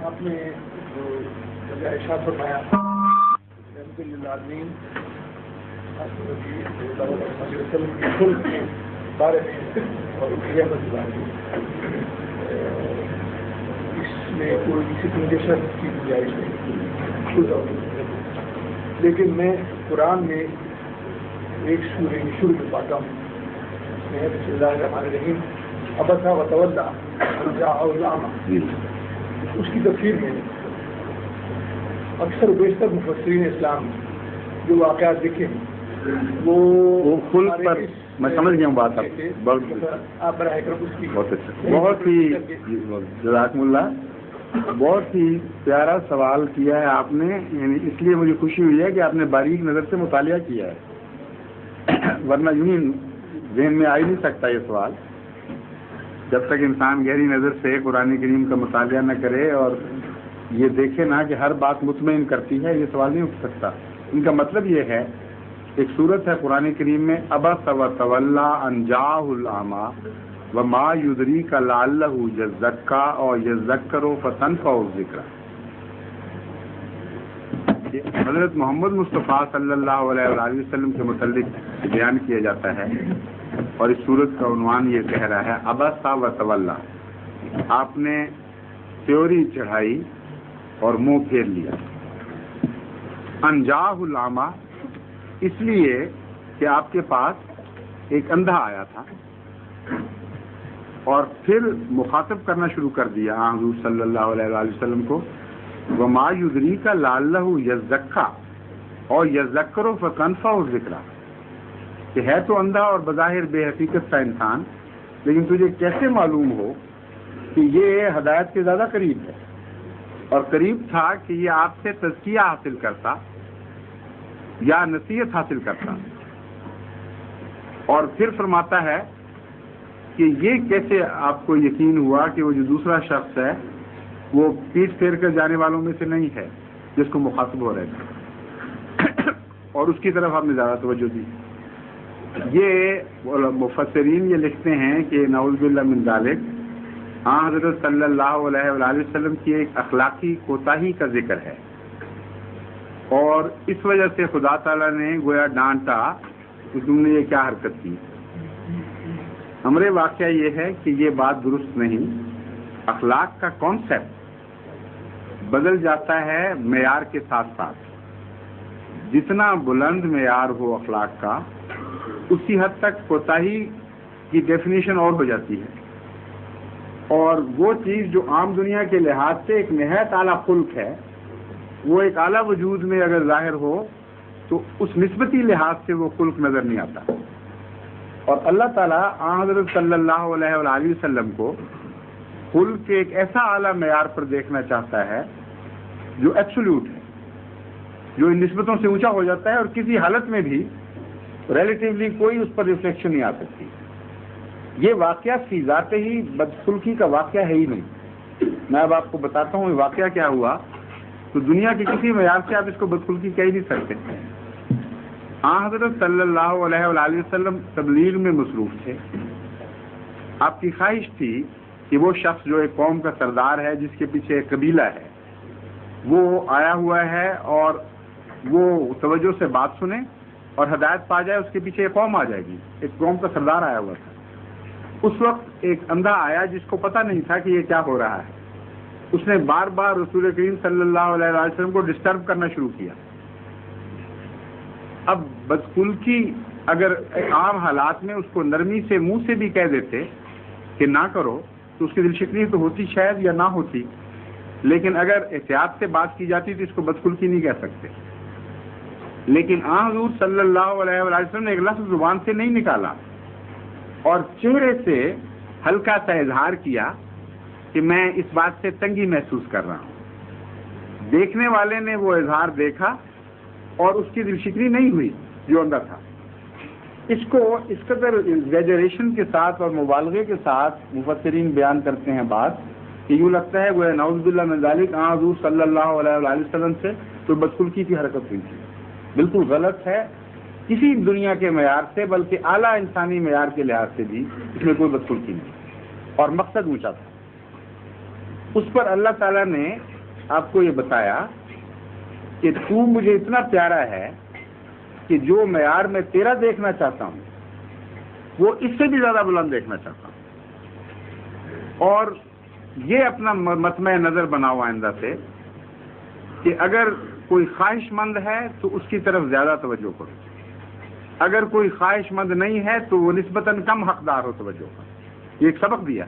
آپ نے جو ارشاد فرمایا رحمۃ للعالمین کے بارے میں اور قیامت کے بارے میں، اس میں کوئی کسی کنڈیشن کی گنجائش نہیں، لیکن میں قرآن میں ایک سورہ شروع میں پاتا ہوں، اس میں بسم اللہ الرحمن الرحیم عبس وتولی ان جاءہ الاعمی، اس کی تفسیر میں اکثر و بیشتر مفسرین اسلام جو واقعات لکھے ہیں وہ خلق پر، میں سمجھ گیا ہوں بات آپ براہ کرم اس کی بہت اچھا، بہت ہی جزاکم اللہ، بہت ہی پیارا سوال کیا ہے آپ نے، یعنی اس لیے مجھے خوشی ہوئی ہے کہ آپ نے باریک نظر سے مطالعہ کیا ہے، ورنہ یوں ہی ذہن میں آ ہی نہیں سکتا یہ سوال جب تک انسان گہری نظر سے قرآن کریم کا مطالعہ نہ کرے اور یہ دیکھے نا کہ ہر بات مطمئن کرتی ہے، یہ سوال نہیں اٹھ سکتا۔ ان کا مطلب یہ ہے، ایک صورت ہے قرآن کریم میں عبس وتولی ان جاءہ الاعمی وما یدریک لعلہ یزکی اور یذکر فتنفعہ الذکری، حضرت محمد مصطفیٰ صلی اللہ علیہ وآلہ وسلم کے متعلق بیان کیا جاتا ہے، اور اس صورت کا عنوان یہ کہہ رہا ہے عبس وتولی، آپ نے تیوری چڑھائی اور منہ پھیر لیا۔ ان جاءہ الاعمی، اس لیے کہ آپ کے پاس ایک اندھا آیا تھا، اور پھر مخاطب کرنا شروع کر دیا حضور صلی اللہ علیہ وآلہ وسلم کو، وما یدریک لعلہ یزکی اور یذکر فتنفعہ الذکری، کہ ہے تو اندھا اور بظاہر بے حقیقت کا انسان، لیکن تجھے کیسے معلوم ہو کہ یہ ہدایت کے زیادہ قریب ہے، اور قریب تھا کہ یہ آپ سے تزکیہ حاصل کرتا یا نصیحت حاصل کرتا۔ اور پھر فرماتا ہے کہ یہ کیسے آپ کو یقین ہوا کہ وہ جو دوسرا شخص ہے وہ پیٹ پھیر کر جانے والوں میں سے نہیں ہے جس کو مخاطب ہو رہے تھے، اور اس کی طرف آپ نے زیادہ توجہ دی۔ یہ مفسرین یہ لکھتے ہیں کہ نعوذ باللہ من ذالک، حضرت صلی اللہ علیہ وآلہ وسلم کی ایک اخلاقی کوتاہی کا ذکر ہے، اور اس وجہ سے خدا تعالیٰ نے گویا ڈانٹا کہ تم نے یہ کیا حرکت کی۔ ہمارے واقعہ یہ ہے کہ یہ بات درست نہیں، اخلاق کا کانسیپٹ بدل جاتا ہے معیار کے ساتھ ساتھ، جتنا بلند معیار ہو اخلاق کا اسی حد تک کوتاہی کی ڈیفینیشن اور ہو جاتی ہے، اور وہ چیز جو عام دنیا کے لحاظ سے ایک نہایت اعلیٰ خلق ہے، وہ ایک اعلیٰ وجود میں اگر ظاہر ہو تو اس نسبتی لحاظ سے وہ خلق نظر نہیں آتا، اور اللہ تعالیٰ حضرت صلی اللہ علیہ وآلہ وسلم کو خلق کے ایک ایسا اعلیٰ معیار پر دیکھنا چاہتا ہے جو ایبسولوٹ ہے، جو ان نسبتوں سے اونچا ہو جاتا ہے، اور کسی حالت میں بھی ریلیٹیولی کوئی اس پر ریفلیکشن نہیں آ سکتی۔ یہ واقعہ فی ذات ہی بدخلقی کا واقعہ ہے ہی نہیں۔ میں اب آپ کو بتاتا ہوں یہ واقعہ کیا ہوا، تو دنیا کے کسی معیار سے آپ اس کو بدخلقی کہہ ہی نہیں سکتے۔ حضرت صلی اللہ علیہ وآلہ وسلم تبلیغ میں مصروف تھے، آپ کی خواہش تھی کہ وہ شخص جو ایک قوم کا سردار ہے، جس کے پیچھے ایک قبیلہ ہے، وہ آیا ہوا ہے اور وہ توجہ سے بات سنے اور ہدایت پا جائے، اس کے پیچھے ایک قوم آ جائے گی۔ ایک قوم کا سردار آیا ہوا تھا۔ اس وقت ایک اندھا آیا جس کو پتہ نہیں تھا کہ یہ کیا ہو رہا ہے، اس نے بار بار رسول کریم صلی اللہ علیہ وسلم کو ڈسٹرب کرنا شروع کیا۔ اب بدخلقی اگر عام حالات میں اس کو نرمی سے منہ سے بھی کہہ دیتے کہ نہ کرو تو اس کی دل شکنی تو ہوتی شاید یا نہ ہوتی، لیکن اگر احتیاط سے بات کی جاتی تو اس کو بدخلقی نہیں کہہ سکتے۔ لیکن حضور صلی اللہ علیہ وسلم نے ایک لفظ زبان سے نہیں نکالا اور چہرے سے ہلکا سا اظہار کیا کہ میں اس بات سے تنگی محسوس کر رہا ہوں۔ دیکھنے والے نے وہ اظہار دیکھا اور اس کی دل شکنی نہیں ہوئی جو اندر تھا۔ اس کو اس قدر ایگزیجریشن کے ساتھ اور مبالغے کے ساتھ مفسرین بیان کرتے ہیں بات کہ یوں لگتا ہے وہ نعوذ باللہ من ذالک حضور صلی اللہ علیہ وآلہ وسلم سے کوئی بدخلقی کی حرکت ہوئی تھی۔ بالکل غلط ہے کسی دنیا کے معیار سے، بلکہ اعلیٰ انسانی معیار کے لحاظ سے بھی اس میں کوئی بدخلقی نہیں، اور مقصد اونچا تھا۔ اس پر اللہ تعالیٰ نے آپ کو یہ بتایا کہ تو مجھے اتنا پیارا ہے کہ جو معیار میں تیرا دیکھنا چاہتا ہوں وہ اس سے بھی زیادہ بلند دیکھنا چاہتا ہوں، اور یہ اپنا مطمع نظر بناؤ آئندہ سے کہ اگر کوئی خواہش مند ہے تو اس کی طرف زیادہ توجہ کرو، اگر کوئی خواہش مند نہیں ہے تو وہ نسبتاً کم حقدار ہو توجہ کا. یہ ایک سبق دیا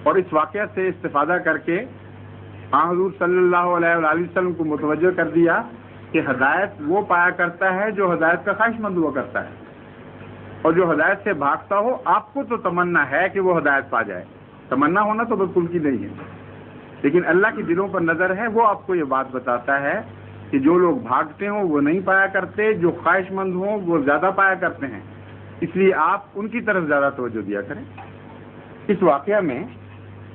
اور اس واقعہ سے استفادہ کر کے حضور صلی اللہ علیہ وآلہ وسلم کو متوجہ کر دیا کہ ہدایت وہ پایا کرتا ہے جو ہدایت کا خواہش مند ہوا کرتا ہے، اور جو ہدایت سے بھاگتا ہو آپ کو تو تمنا ہے کہ وہ ہدایت پا جائے، تمنا ہونا تو بالکل کی نہیں ہے، لیکن اللہ کی دلوں پر نظر ہے. وہ آپ کو یہ بات بتاتا ہے کہ جو لوگ بھاگتے ہوں وہ نہیں پایا کرتے، جو خواہش مند ہوں وہ زیادہ پایا کرتے ہیں، اس لیے آپ ان کی طرف زیادہ توجہ دیا کریں. اس واقعہ میں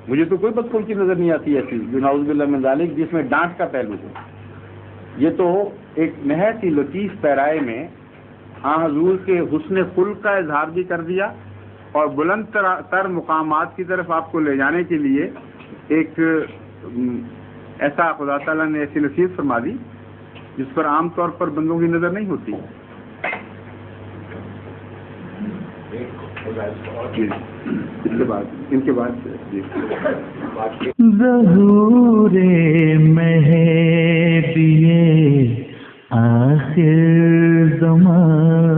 مجھے تو کوئی بدقول کی نظر نہیں آتی ایسی جو نعوذ باللہ من ذالک جس میں ڈانٹ کا پہلو ہو. یہ تو ایک نہایت ہی لطیف پیرائے میں حضور کے حسن خلق کا اظہار بھی کر دیا اور بلند تر مقامات کی طرف آپ کو لے جانے کے لیے ایک ایسا خدا تعالیٰ نے ایسی نصیحت فرما دی جس پر عام طور پر بندوں کی نظر نہیں ہوتی. ان کے بعد ظہور مہدی آخر زمان